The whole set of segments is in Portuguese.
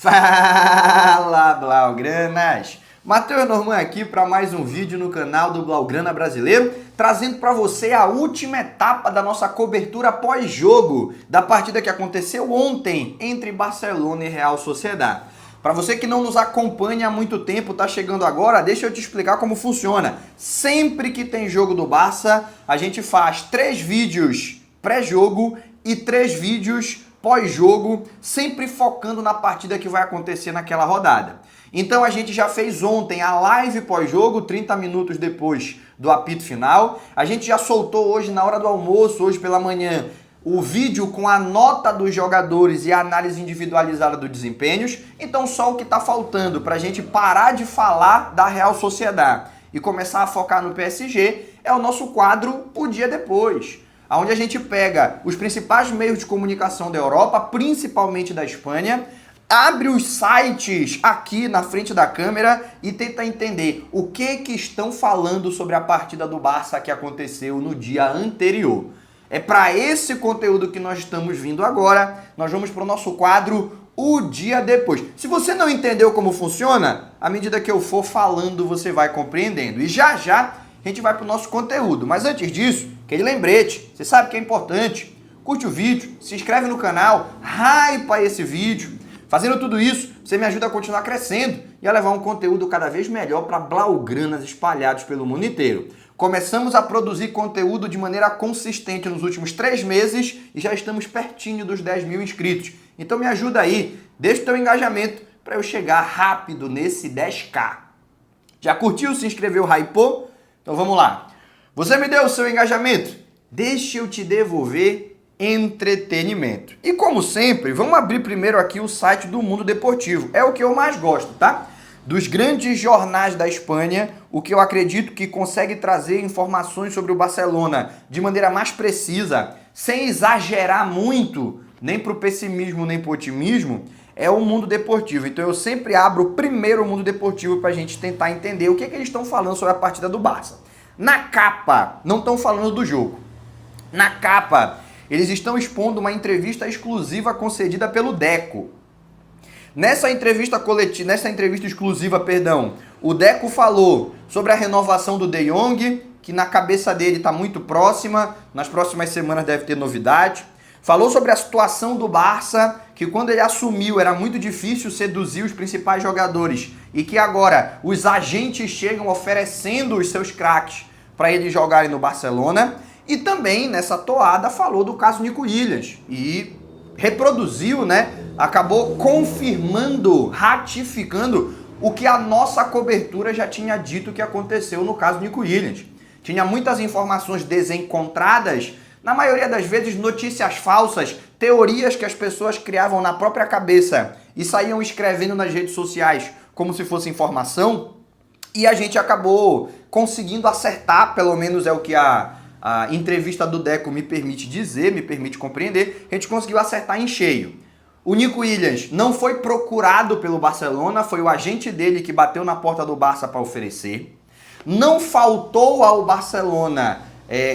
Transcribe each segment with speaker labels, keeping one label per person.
Speaker 1: Fala, Blaugranas! Matheus Norman aqui para mais um vídeo no canal do Blaugrana Brasileiro, trazendo para você a última etapa da nossa cobertura pós-jogo da partida que aconteceu ontem entre Barcelona e Real Sociedad. Para você que não nos acompanha há muito tempo, tá chegando agora, deixa eu te explicar como funciona. Sempre que tem jogo do Barça, a gente faz 3 vídeos pré-jogo e 3 vídeos pós-jogo, sempre focando na partida que vai acontecer naquela rodada. Então a gente já fez ontem a live pós-jogo, 30 minutos depois do apito final. A gente já soltou hoje na hora do almoço, hoje pela manhã, o vídeo com a nota dos jogadores e a análise individualizada dos desempenhos. Então só o que está faltando para a gente parar de falar da Real Sociedad e começar a focar no PSG é o nosso quadro O Dia Depois, onde a gente pega os principais meios de comunicação da Europa, principalmente da Espanha, abre os sites aqui na frente da câmera e tenta entender o que estão falando sobre a partida do Barça que aconteceu no dia anterior. É para esse conteúdo que nós estamos vindo agora. Nós vamos para o nosso quadro O Dia Depois. Se você não entendeu como funciona, à medida que eu for falando, você vai compreendendo. E já já a gente vai para o nosso conteúdo. Mas antes disso, aquele lembrete, você sabe que é importante. Curte o vídeo, se inscreve no canal, hypa esse vídeo. Fazendo tudo isso, você me ajuda a continuar crescendo e a levar um conteúdo cada vez melhor para blaugranas espalhados pelo mundo inteiro. Começamos a produzir conteúdo de maneira consistente nos últimos 3 meses e já estamos pertinho dos 10 mil inscritos. Então me ajuda aí, deixa o teu engajamento para eu chegar rápido nesse 10k. Já curtiu, se inscreveu, hypou? Então vamos lá. Você me deu o seu engajamento? Deixa eu te devolver entretenimento. E como sempre, vamos abrir primeiro aqui o site do Mundo Deportivo. É o que eu mais gosto, tá? Dos grandes jornais da Espanha, o que eu acredito que consegue trazer informações sobre o Barcelona de maneira mais precisa, sem exagerar muito, nem para o pessimismo, nem para o otimismo, é o Mundo Deportivo. Então eu sempre abro primeiro o Mundo Deportivo para a gente tentar entender o que eles estão falando sobre a partida do Barça. Na capa, não estão falando do jogo. Na capa, eles estão expondo uma entrevista exclusiva concedida pelo Deco. Nessa entrevista exclusiva, o Deco falou sobre a renovação do De Jong, que na cabeça dele está muito próxima, nas próximas semanas deve ter novidade. Falou sobre a situação do Barça, que quando ele assumiu era muito difícil seduzir os principais jogadores e que agora os agentes chegam oferecendo os seus craques para eles jogarem no Barcelona. E também nessa toada falou do caso Nico Williams e reproduziu, acabou confirmando, ratificando o que a nossa cobertura já tinha dito que aconteceu no caso Nico Williams. Tinha muitas informações desencontradas, na maioria das vezes notícias falsas, teorias que as pessoas criavam na própria cabeça e saíam escrevendo nas redes sociais como se fosse informação, e a gente acabou conseguindo acertar, pelo menos é o que a entrevista do Deco me permite dizer, me permite compreender, a gente conseguiu acertar em cheio. O Nico Williams não foi procurado pelo Barcelona, foi o agente dele que bateu na porta do Barça para oferecer. Não faltou ao Barcelona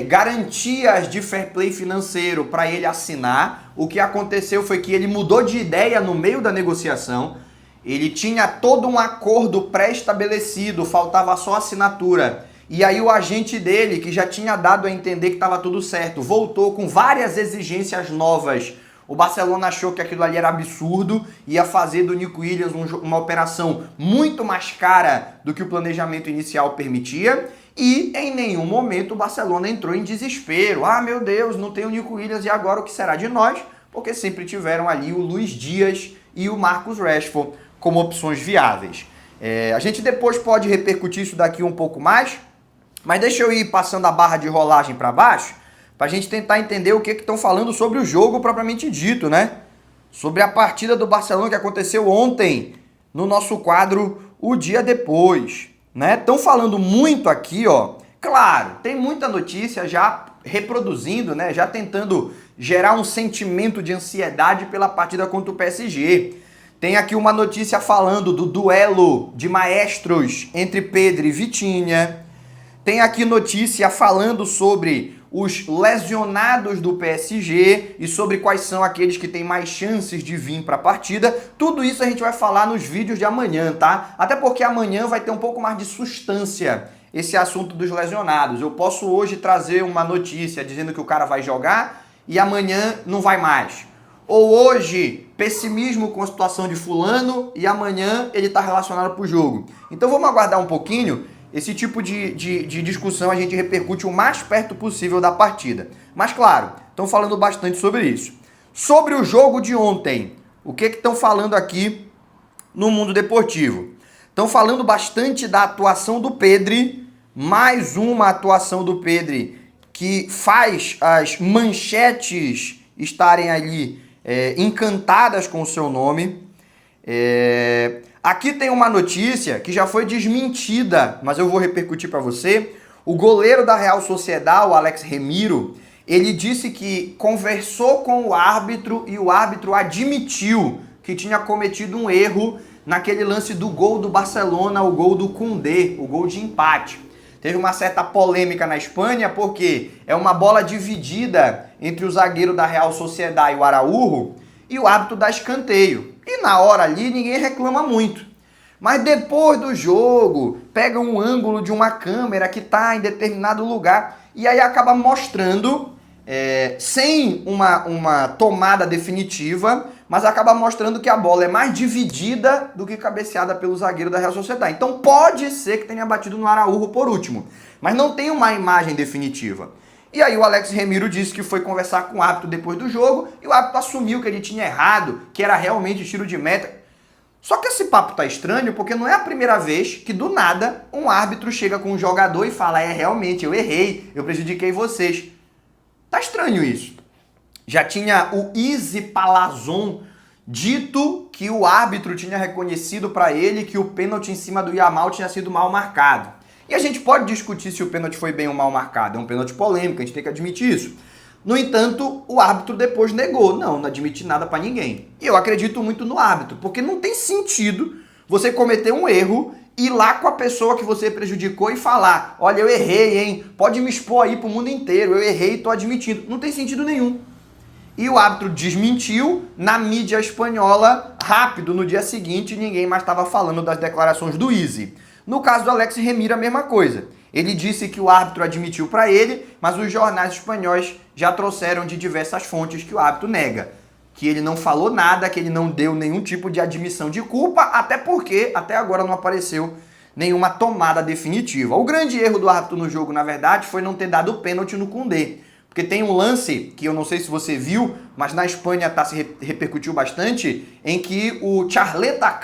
Speaker 1: garantias de fair play financeiro para ele assinar. O que aconteceu foi que ele mudou de ideia no meio da negociação. Ele tinha todo um acordo pré-estabelecido, faltava só assinatura. E aí o agente dele, que já tinha dado a entender que estava tudo certo, voltou com várias exigências novas. O Barcelona achou que aquilo ali era absurdo, ia fazer do Nico Williams uma operação muito mais cara do que o planejamento inicial permitia. E em nenhum momento o Barcelona entrou em desespero. Ah, meu Deus, não tem o Nico Williams e agora o que será de nós? Porque sempre tiveram ali o Luis Dias e o Marcus Rashford como opções viáveis. A gente depois pode repercutir isso daqui um pouco mais, mas deixa eu ir passando a barra de rolagem para baixo, para a gente tentar entender o que estão falando sobre o jogo propriamente dito, Sobre a partida do Barcelona que aconteceu ontem, no nosso quadro O Dia Depois, Estão falando muito aqui, claro, tem muita notícia já reproduzindo, já tentando gerar um sentimento de ansiedade pela partida contra o PSG. Tem aqui uma notícia falando do duelo de maestros entre Pedri e Vitinha. Tem aqui notícia falando sobre os lesionados do PSG e sobre quais são aqueles que têm mais chances de vir para a partida. Tudo isso a gente vai falar nos vídeos de amanhã, tá? Até porque amanhã vai ter um pouco mais de substância esse assunto dos lesionados. Eu posso hoje trazer uma notícia dizendo que o cara vai jogar e amanhã não vai mais. Ou hoje, pessimismo com a situação de fulano e amanhã ele está relacionado para o jogo. Então vamos aguardar um pouquinho. Esse tipo de discussão a gente repercute o mais perto possível da partida. Mas claro, estão falando bastante sobre isso. Sobre o jogo de ontem, o que estão falando aqui no mundo deportivo? Estão falando bastante da atuação do Pedri, mais uma atuação do Pedri que faz as manchetes estarem ali encantadas com o seu nome. Aqui tem uma notícia que já foi desmentida, mas eu vou repercutir para você. O goleiro da Real Sociedad, o Alex Remiro, ele disse que conversou com o árbitro e o árbitro admitiu que tinha cometido um erro naquele lance do gol do Barcelona, o gol do Koundé, o gol de empate. Teve uma certa polêmica na Espanha porque é uma bola dividida entre o zagueiro da Real Sociedad e o Araújo e o árbitro dá escanteio. E na hora ali ninguém reclama muito. Mas depois do jogo, pega um ângulo de uma câmera que está em determinado lugar e aí acaba mostrando, sem uma tomada definitiva, mas acaba mostrando que a bola é mais dividida do que cabeceada pelo zagueiro da Real Sociedad. Então pode ser que tenha batido no Araújo por último, mas não tem uma imagem definitiva. E aí o Alex Remiro disse que foi conversar com o árbitro depois do jogo e o árbitro assumiu que ele tinha errado, que era realmente tiro de meta. Só que esse papo tá estranho porque não é a primeira vez que do nada um árbitro chega com um jogador e fala: realmente, eu errei, eu prejudiquei vocês. Tá estranho isso. Já tinha o Izzy Palazón dito que o árbitro tinha reconhecido para ele que o pênalti em cima do Yamal tinha sido mal marcado. E a gente pode discutir se o pênalti foi bem ou mal marcado, é um pênalti polêmico, a gente tem que admitir isso. No entanto, o árbitro depois negou, não admite nada para ninguém. E eu acredito muito no árbitro, porque não tem sentido você cometer um erro, ir lá com a pessoa que você prejudicou e falar: olha, eu errei, hein, pode me expor aí pro mundo inteiro, eu errei e tô admitindo. Não tem sentido nenhum. E o árbitro desmentiu na mídia espanhola, rápido, no dia seguinte, ninguém mais estava falando das declarações do Izzy. No caso do Alex Remiro, a mesma coisa. Ele disse que o árbitro admitiu para ele, mas os jornais espanhóis já trouxeram de diversas fontes que o árbitro nega. Que ele não falou nada, que ele não deu nenhum tipo de admissão de culpa, até porque até agora não apareceu nenhuma tomada definitiva. O grande erro do árbitro no jogo, na verdade, foi não ter dado o pênalti no Koundé. Porque tem um lance, que eu não sei se você viu, mas na Espanha repercutiu bastante, em que o Charleta,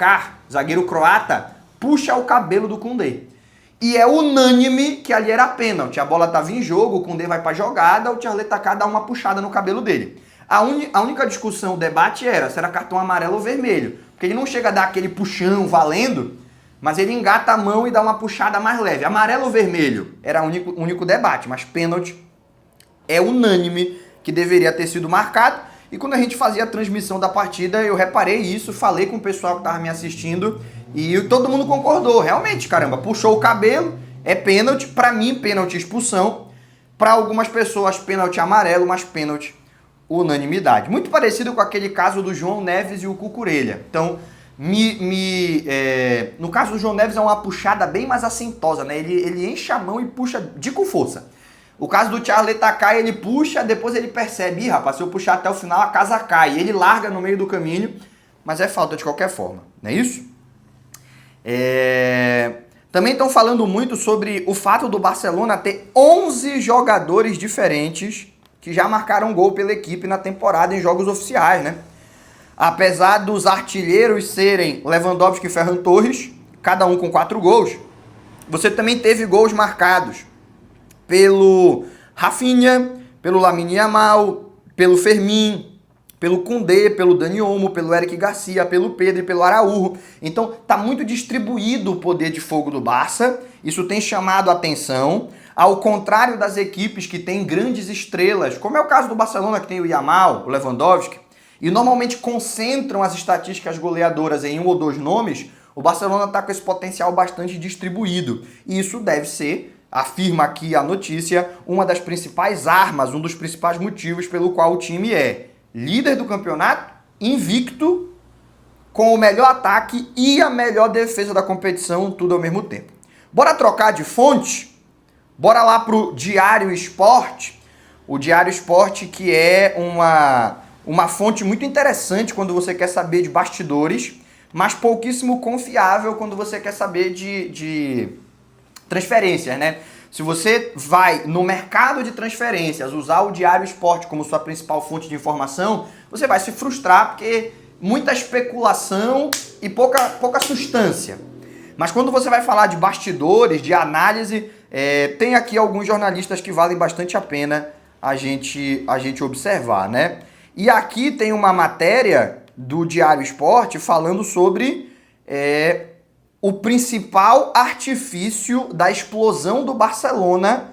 Speaker 1: zagueiro croata, puxa o cabelo do Koundé. E é unânime que ali era pênalti. A bola estava em jogo, o Koundé vai para a jogada, o Charleta dá uma puxada no cabelo dele. A única discussão, o debate era se era cartão amarelo ou vermelho. Porque ele não chega a dar aquele puxão valendo, mas ele engata a mão e dá uma puxada mais leve. Amarelo ou vermelho era o único debate, mas pênalti é unânime que deveria ter sido marcado. E quando a gente fazia a transmissão da partida, eu reparei isso, falei com o pessoal que estava me assistindo e todo mundo concordou. Realmente, caramba, puxou o cabelo, é pênalti. Para mim, pênalti expulsão. Para algumas pessoas, pênalti amarelo, mas pênalti unanimidade. Muito parecido com aquele caso do João Neves e o Cucurella. Então, no caso do João Neves é uma puxada bem mais assintosa, né? Ele enche a mão e puxa com força. O caso do Charleta, ele puxa, depois ele percebe: rapaz, se eu puxar até o final, a casa cai. Ele larga no meio do caminho, mas é falta de qualquer forma, não é isso? Também estão falando muito sobre o fato do Barcelona ter 11 jogadores diferentes que já marcaram gol pela equipe na temporada em jogos oficiais, né? Apesar dos artilheiros serem Lewandowski e Ferran Torres, cada um com 4 gols, você também teve gols marcados pelo Rafinha, pelo Lamine Yamal, pelo Fermin, pelo Koundé, pelo Dani Olmo, pelo Eric Garcia, pelo Pedro e pelo Araújo. Então tá muito distribuído o poder de fogo do Barça, isso tem chamado a atenção, ao contrário das equipes que têm grandes estrelas, como é o caso do Barcelona, que tem o Yamal, o Lewandowski, e normalmente concentram as estatísticas goleadoras em 1 ou 2 nomes. O Barcelona está com esse potencial bastante distribuído, e isso deve ser afirma aqui a notícia, uma das principais armas, um dos principais motivos pelo qual o time é líder do campeonato, invicto, com o melhor ataque e a melhor defesa da competição, tudo ao mesmo tempo. Bora trocar de fonte? Bora lá pro Diário Esporte. O Diário Esporte, que é uma fonte muito interessante quando você quer saber de bastidores, mas pouquíssimo confiável quando você quer saber de transferências, né? Se você vai no mercado de transferências usar o Diário Esporte como sua principal fonte de informação, você vai se frustrar porque muita especulação e pouca substância. Mas quando você vai falar de bastidores, de análise, tem aqui alguns jornalistas que valem bastante a pena a gente observar, né? E aqui tem uma matéria do Diário Esporte falando sobre o principal artifício da explosão do Barcelona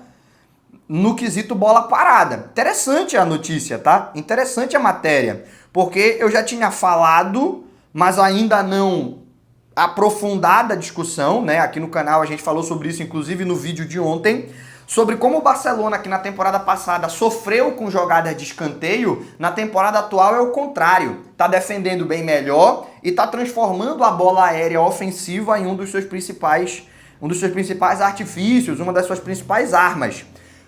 Speaker 1: no quesito bola parada. Interessante a notícia, tá? Interessante a matéria, porque eu já tinha falado, mas ainda não aprofundada a discussão, né? Aqui no canal a gente falou sobre isso, inclusive no vídeo de ontem, sobre como o Barcelona, que na temporada passada sofreu com jogadas de escanteio, na temporada atual é o contrário. Tá defendendo bem melhor e tá transformando a bola aérea ofensiva em um dos seus principais artifícios, uma das suas principais armas.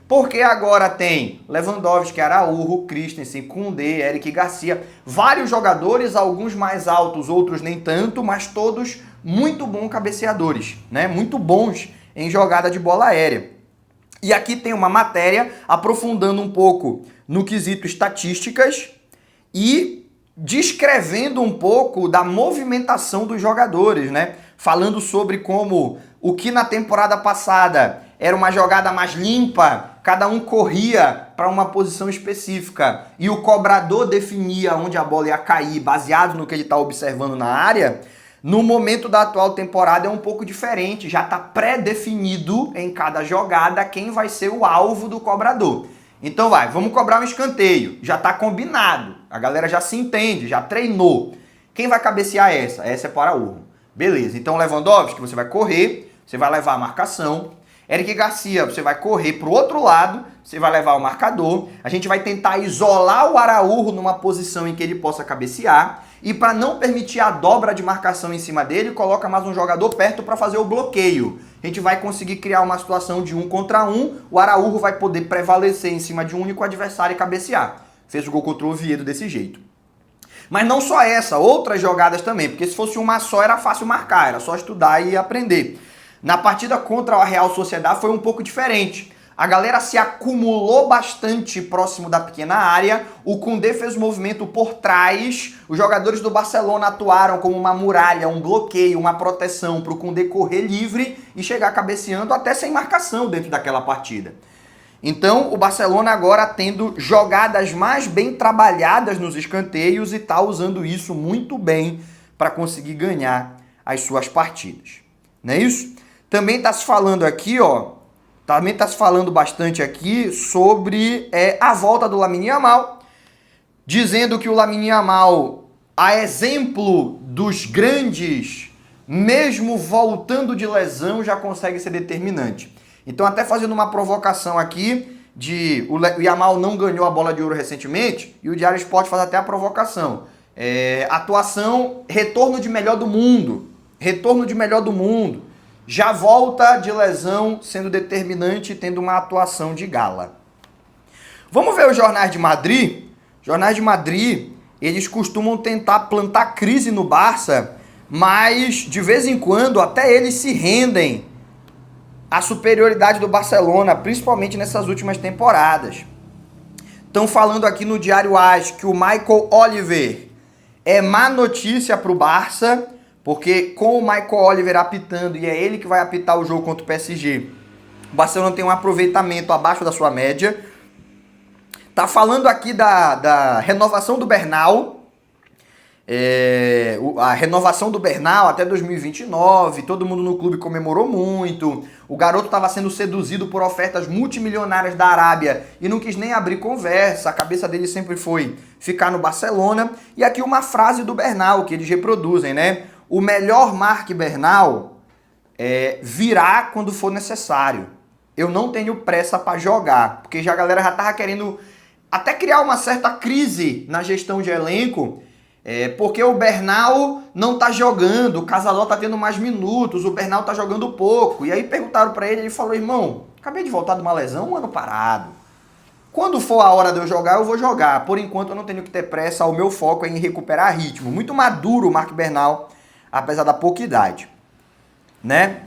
Speaker 1: Porque agora tem Lewandowski, Araújo, Christensen, Koundé, Eric Garcia, vários jogadores, alguns mais altos, outros nem tanto, mas todos muito bons cabeceadores, né? Muito bons em jogada de bola aérea. E aqui tem uma matéria aprofundando um pouco no quesito estatísticas e descrevendo um pouco da movimentação dos jogadores, né? Falando sobre como o que na temporada passada era uma jogada mais limpa, cada um corria para uma posição específica e o cobrador definia onde a bola ia cair baseado no que ele está observando na área. No momento da atual temporada é um pouco diferente, já está pré-definido em cada jogada quem vai ser o alvo do cobrador. Então vamos cobrar um escanteio, já está combinado, a galera já se entende, já treinou. Quem vai cabecear essa? Essa é para Araújo. Beleza, então Lewandowski, você vai correr, você vai levar a marcação. Eric Garcia, você vai correr para o outro lado, você vai levar o marcador. A gente vai tentar isolar o Araújo numa posição em que ele possa cabecear. E para não permitir a dobra de marcação em cima dele, coloca mais um jogador perto para fazer o bloqueio. A gente vai conseguir criar uma situação de 1 contra 1. O Araújo vai poder prevalecer em cima de um único adversário e cabecear. Fez o gol contra o Oviedo desse jeito. Mas não só essa, outras jogadas também. Porque se fosse uma só era fácil marcar, era só estudar e aprender. Na partida contra a Real Sociedad foi um pouco diferente. A galera se acumulou bastante próximo da pequena área, o Koundé fez o movimento por trás, os jogadores do Barcelona atuaram como uma muralha, um bloqueio, uma proteção para o Koundé correr livre e chegar cabeceando até sem marcação dentro daquela partida. Então o Barcelona agora tendo jogadas mais bem trabalhadas nos escanteios e está usando isso muito bem para conseguir ganhar as suas partidas. Não é isso? Também está se falando aqui, também está se falando bastante aqui sobre a volta do Lamine Yamal, dizendo que o Lamine Yamal, a exemplo dos grandes, mesmo voltando de lesão, já consegue ser determinante. Então, até fazendo uma provocação aqui, o Yamal não ganhou a bola de ouro recentemente, e o Diário Esporte faz até a provocação. Atuação, retorno de melhor do mundo. Retorno de melhor do mundo. Já volta de lesão, sendo determinante e tendo uma atuação de gala. Vamos ver os jornais de Madrid? Os jornais de Madrid, eles costumam tentar plantar crise no Barça, mas de vez em quando até eles se rendem à superioridade do Barcelona, principalmente nessas últimas temporadas. Estão falando aqui no Diário AS que o Michael Oliver é má notícia para o Barça, porque com o Michael Oliver apitando, e é ele que vai apitar o jogo contra o PSG, o Barcelona tem um aproveitamento abaixo da sua média. Tá falando aqui da renovação do Bernal, a renovação do Bernal até 2029, todo mundo no clube comemorou muito, o garoto estava sendo seduzido por ofertas multimilionárias da Arábia e não quis nem abrir conversa, a cabeça dele sempre foi ficar no Barcelona. E aqui uma frase do Bernal que eles reproduzem, né? O melhor Marc Bernal virá quando for necessário. eu não tenho pressa para jogar, porque já a galera já tava querendo até criar uma certa crise na gestão de elenco, porque o Bernal não tá jogando, o Casaló tá tendo mais minutos, o Bernal tá jogando pouco. E aí perguntaram para ele falou, irmão, acabei de voltar de uma lesão, um ano parado. Quando for a hora de eu jogar, eu vou jogar. Por enquanto eu não tenho que ter pressa, o meu foco é em recuperar ritmo. Muito maduro o Marc Bernal, apesar da pouca idade, né?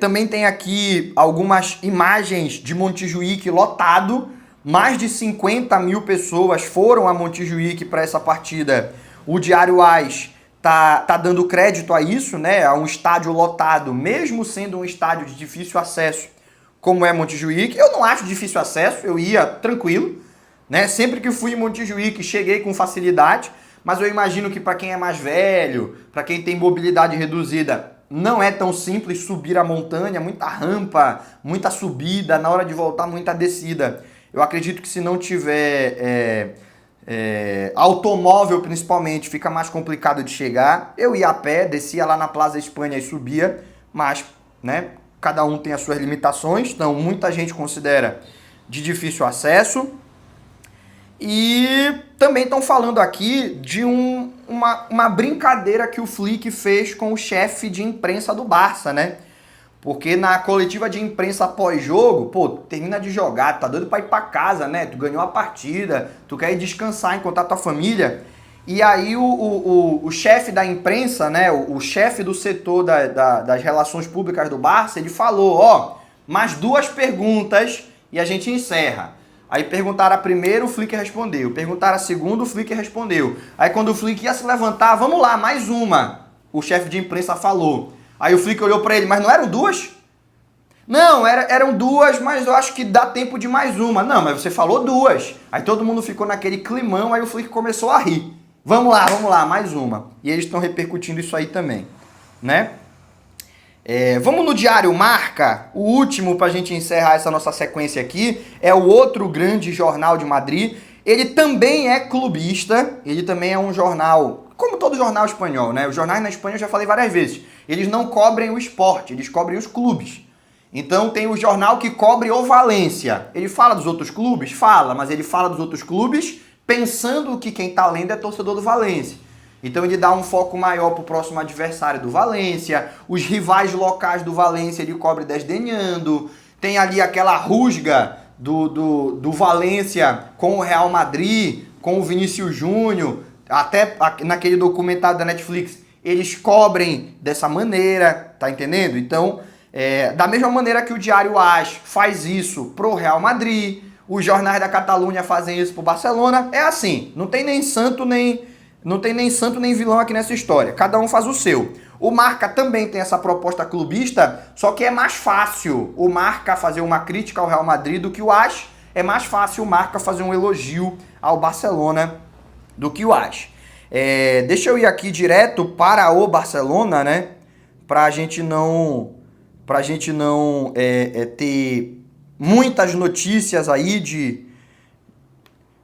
Speaker 1: Também tem aqui algumas imagens de Montjuïc lotado. Mais de 50 mil pessoas foram a Montjuïc para essa partida. O Diário AS tá dando crédito a isso, né? A um estádio lotado, mesmo sendo um estádio de difícil acesso, como é Montjuïc. Eu não acho difícil acesso, eu ia tranquilo, né? Sempre que fui em Montjuïc, cheguei com facilidade, mas eu imagino que para quem é mais velho, para quem tem mobilidade reduzida, não é tão simples subir a montanha, muita rampa, muita subida, na hora de voltar, muita descida. Eu acredito que se não tiver automóvel, principalmente, fica mais complicado de chegar. Eu ia a pé, descia lá na Plaza Espanha e subia, mas, né, cada um tem as suas limitações, então muita gente considera de difícil acesso. E também estão falando aqui de uma brincadeira que o Flick fez com o chefe de imprensa do Barça, né? Porque na coletiva de imprensa pós-jogo, pô, termina de jogar, tá doido pra ir pra casa, né? Tu ganhou a partida, tu quer ir descansar, encontrar tua família. E aí o chefe da imprensa, né? O chefe do setor das relações públicas do Barça, ele falou, mais 2 perguntas e a gente encerra. Aí perguntaram a primeira, o Flick respondeu. Perguntaram a segunda, o Flick respondeu. Aí quando o Flick ia se levantar, vamos lá, mais uma. O chefe de imprensa falou. Aí o Flick olhou pra ele, mas não eram 2? Não, eram 2, mas eu acho que dá tempo de mais uma. Não, mas você falou 2. Aí todo mundo ficou naquele climão, aí o Flick começou a rir. Vamos lá, mais uma. E eles estão repercutindo isso aí também, né? Vamos no Diário Marca, o último pra gente encerrar essa nossa sequência aqui, é o outro grande jornal de Madrid. Ele também é clubista, ele também é um jornal, como todo jornal espanhol, né? Os jornais na Espanha eu já falei várias vezes, eles não cobrem o esporte, eles cobrem os clubes. Então tem o jornal que cobre o Valência. Ele fala dos outros clubes? Fala, mas ele fala dos outros clubes pensando que quem tá lendo é torcedor do Valência. Então ele dá um foco maior para o próximo adversário do Valência, os rivais locais do Valência ele cobre desdenhando, tem ali aquela rusga do Valência com o Real Madrid, com o Vinícius Júnior, até naquele documentário da Netflix, eles cobrem dessa maneira, tá entendendo? Então, da mesma maneira que o Diário AS faz isso pro Real Madrid, os jornais da Catalunha fazem isso pro Barcelona, é assim, não tem nem santo nem vilão aqui nessa história. Cada um faz o seu. O Marca também tem essa proposta clubista, só que é mais fácil o Marca fazer uma crítica ao Real Madrid do que o AS. É mais fácil o Marca fazer um elogio ao Barcelona do que o AS. Deixa eu ir aqui direto para o Barcelona, né? Pra gente não ter muitas notícias aí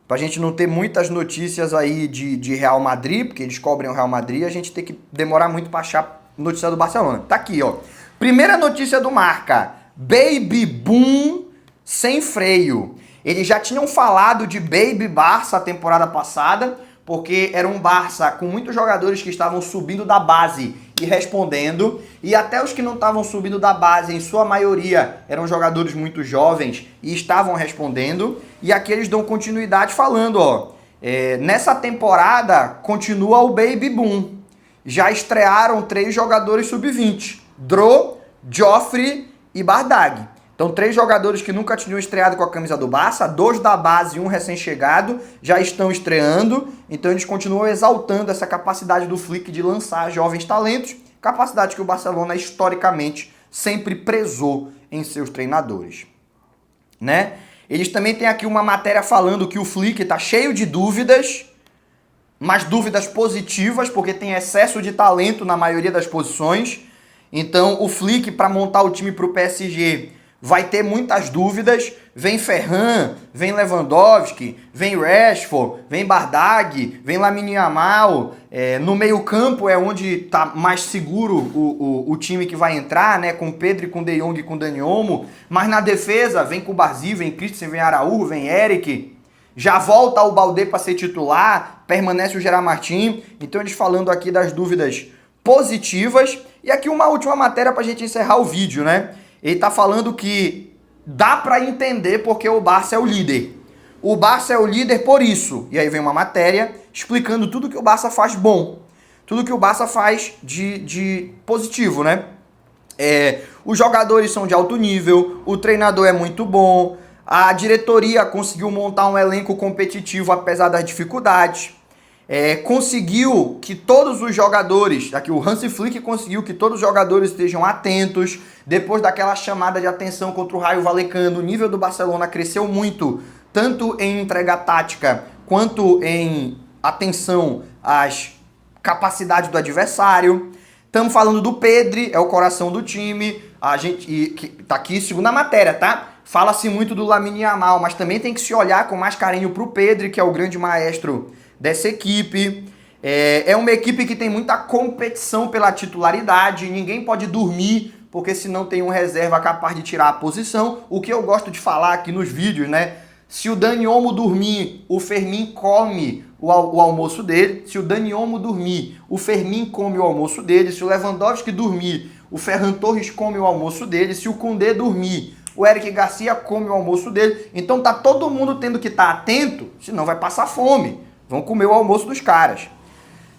Speaker 1: pra gente não ter muitas notícias aí de Real Madrid, porque eles cobrem o Real Madrid, a gente tem que demorar muito pra achar notícia do Barcelona. Tá aqui, ó. Primeira notícia do Marca. Baby Boom sem freio. Eles já tinham falado de Baby Barça a temporada passada, porque era um Barça com muitos jogadores que estavam subindo da base e respondendo, e até os que não estavam subindo da base, em sua maioria, eram jogadores muito jovens e estavam respondendo, e aqui eles dão continuidade falando, ó, nessa temporada continua o Baby Boom, já estrearam 3 jogadores sub-20, Dro, Joffre e Bardag. Então 3 jogadores que nunca tinham estreado com a camisa do Barça, 2 da base e 1 recém-chegado, já estão estreando. Então eles continuam exaltando essa capacidade do Flick de lançar jovens talentos, capacidade que o Barcelona historicamente sempre prezou em seus treinadores, né? Eles também têm aqui uma matéria falando que o Flick está cheio de dúvidas, mas dúvidas positivas, porque tem excesso de talento na maioria das posições. Então o Flick, para montar o time para o PSG, vai ter muitas dúvidas. Vem Ferran, vem Lewandowski, vem Rashford, vem Bardag, vem Lamine Yamal. No meio campo é onde tá mais seguro o time que vai entrar, né? Com Pedro, com De Jong e com Dani Olmo. Mas na defesa vem Cubarsí, vem Christensen, vem Araújo, vem Eric. Já volta o Baldé para ser titular, permanece o Gerard Martin. Então eles falando aqui das dúvidas positivas. E aqui uma última matéria para a gente encerrar o vídeo, né? Ele tá falando que dá para entender porque o Barça é o líder. O Barça é o líder por isso. E aí vem uma matéria explicando tudo que o Barça faz bom. Tudo que o Barça faz de positivo, né? Os jogadores são de alto nível, o treinador é muito bom, a diretoria conseguiu montar um elenco competitivo apesar das dificuldades. Conseguiu que todos os jogadores, aqui o Hansi Flick conseguiu que todos os jogadores estejam atentos. Depois daquela chamada de atenção contra o Rayo Vallecano, o nível do Barcelona cresceu muito, tanto em entrega tática quanto em atenção às capacidades do adversário. Estamos falando do Pedri, é o coração do time. A gente tá aqui, segunda matéria, tá? Fala-se muito do Lamine Yamal, mas também tem que se olhar com mais carinho pro Pedri, que é o grande maestro dessa equipe. É uma equipe que tem muita competição pela titularidade, ninguém pode dormir, porque senão tem um reserva capaz de tirar a posição. O que eu gosto de falar aqui nos vídeos, né? Se o Dani Olmo dormir, o Fermin come o almoço dele. Se o Dani Olmo dormir, o Fermin come o almoço dele. Se o Lewandowski dormir, o Ferran Torres come o almoço dele. Se o Koundé dormir, o Eric Garcia come o almoço dele. Então tá todo mundo tendo que estar atento, senão vai passar fome. Vão comer o almoço dos caras.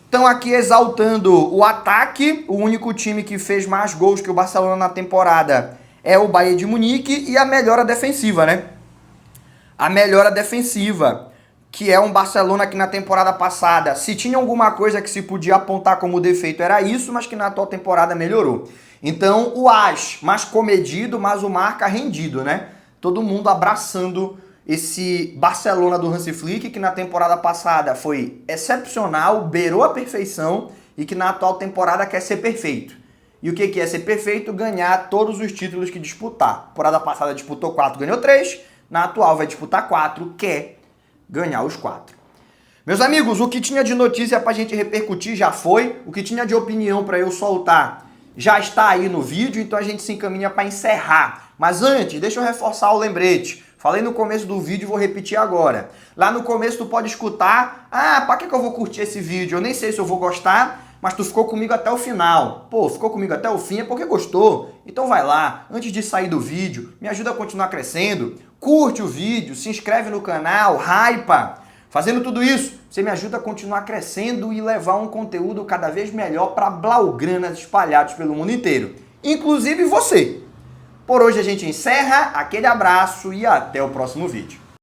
Speaker 1: Estão aqui exaltando o ataque. O único time que fez mais gols que o Barcelona na temporada é o Bayern de Munique. E a melhora defensiva, né? A melhora defensiva, que é um Barcelona que na temporada passada, se tinha alguma coisa que se podia apontar como defeito, era isso, mas que na atual temporada melhorou. Então, o AS mais comedido, mas o marca rendido, né? Todo mundo abraçando esse Barcelona do Hansi Flick, que na temporada passada foi excepcional, beirou a perfeição e que na atual temporada quer ser perfeito. E o que é ser perfeito? Ganhar todos os títulos que disputar. A temporada passada disputou 4, ganhou 3. Na atual vai disputar 4, quer ganhar os 4. Meus amigos, o que tinha de notícia pra gente repercutir já foi. O que tinha de opinião pra eu soltar já está aí no vídeo, então a gente se encaminha para encerrar. Mas antes, deixa eu reforçar o lembrete. Falei no começo do vídeo e vou repetir agora. Lá no começo tu pode escutar, pra que eu vou curtir esse vídeo? Eu nem sei se eu vou gostar, mas tu ficou comigo até o final. Pô, ficou comigo até o fim é porque gostou. Então vai lá, antes de sair do vídeo, me ajuda a continuar crescendo. Curte o vídeo, se inscreve no canal, hypa. Fazendo tudo isso, você me ajuda a continuar crescendo e levar um conteúdo cada vez melhor para blaugranas espalhados pelo mundo inteiro. Inclusive você. Por hoje a gente encerra, aquele abraço e até o próximo vídeo.